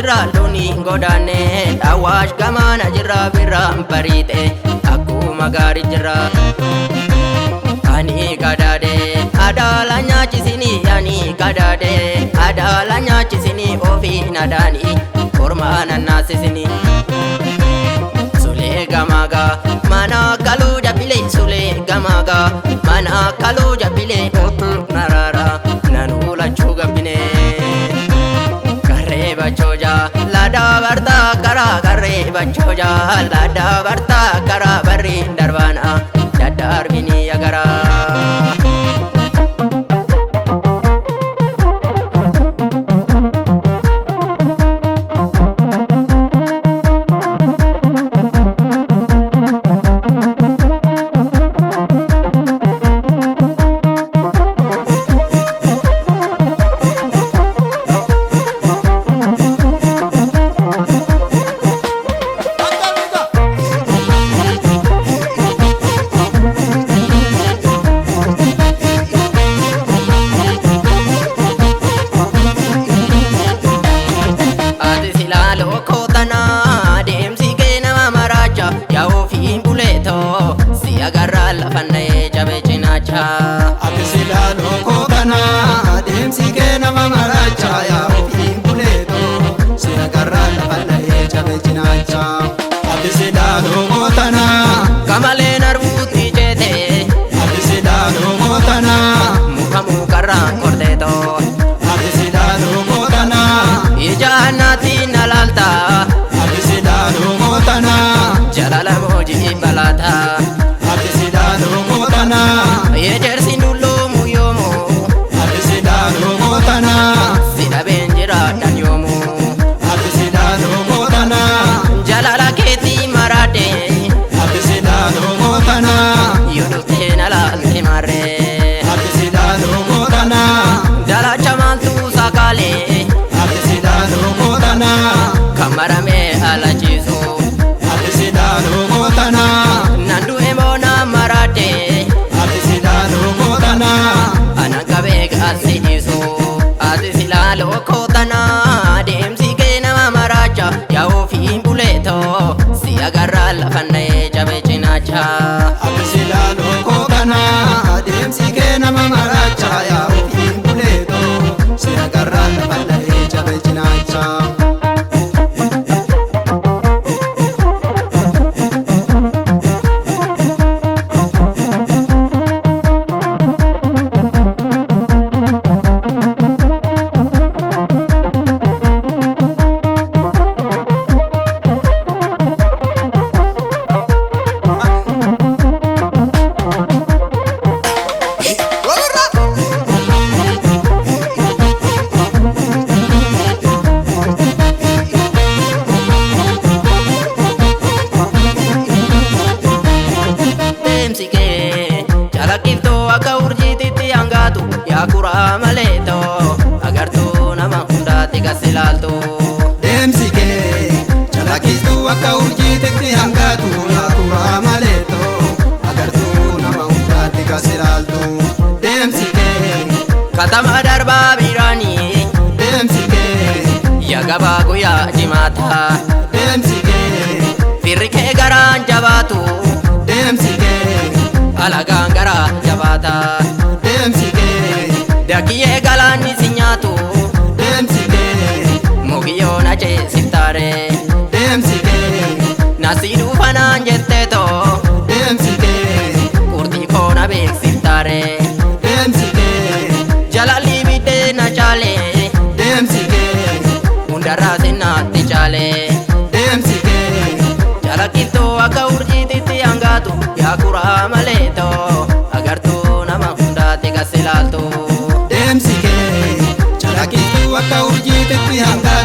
jirra looni godaanne Awaash gamaana jirra birraan bariite akkuma gaarii jirra ani gadaade adaala nyaachisini ani gadaade adaala nyaachisini ofii nadaani kormaa nannaasisini Sulee gamaga mana kaluja bile Sulee gamaga mana kaluja bile narara nanula chuga bine Garre bachoja lada barta kara garre bachoja lada barta kara barri darbana dadar bini agara Ati silaaloo kookana adeemsi kee nama maraacha yaa ofiin buleetoo si agarraa lafallee cabe cinaacha. Ati silaaloo kootana kamaleen arbuutti jeete ati silaaloo kootana muka mukarraan korteetoo ati silaaloo kootana ijaannaatti na laalta ati silaaloo kootana jalala moojii balaata ati silaaloo kootana ejersi nullumu yoomu ati silaaloo kootana sidhabeen jiraadhan yoomu ati silaaloo kootana jalala keetii maraadhe ati silaaloo kootana yoo dhuftee na laalte marree ati silaaloo kootana dalacha maaltu sakaalee ati silaaloo kootana kan maramee alachiisu ati silaaloo kootana nandu emoona maraadhe ati silaaloo kootana ana qabee gaasi dhiisu ati silaaloo kootana deemsi kee nama maraacha yaa ofiin buleetoo si agarraa lafannee cabe cinaacha ati silaaloo kootana adeemsi kee nama maraacha yaa ofiin buleetoo si agarraa lafallee cabe cinaacha. Kuraa maleetoo agartuu nama hundaatti gasilaaltu Deemsi kee calaqqistuu akka urjiititti hangaatu yaa kuraa maleetoo agartuu nama hundaatti gasilaaltu Deemsi kee katama darbaa biraanii deemsi kee yaa gabaa guyyaa jimaataa deemsi kee firri kee garaan jabaatu deemsi kee alagaan garaa jabaataa deemsi kee dakiyyee galaanni si nyaatu deemsi kee mukiyyoon ajeessiftaare deemsi kee nasii dhuufanaan jetteetoo deemsi kee qurxii koona beeksiftaare deemsi kee jalalli biddee na caalee deemsi kee hundarraa sinnaatti caalee deemsi kee calaqqiftuu akka urjiititti hangaatu yaa kuraa maleetoo agartuu nama hundaatti gasilaaltu Deemsi kee calaqqistuu akka urjiititti hangaatu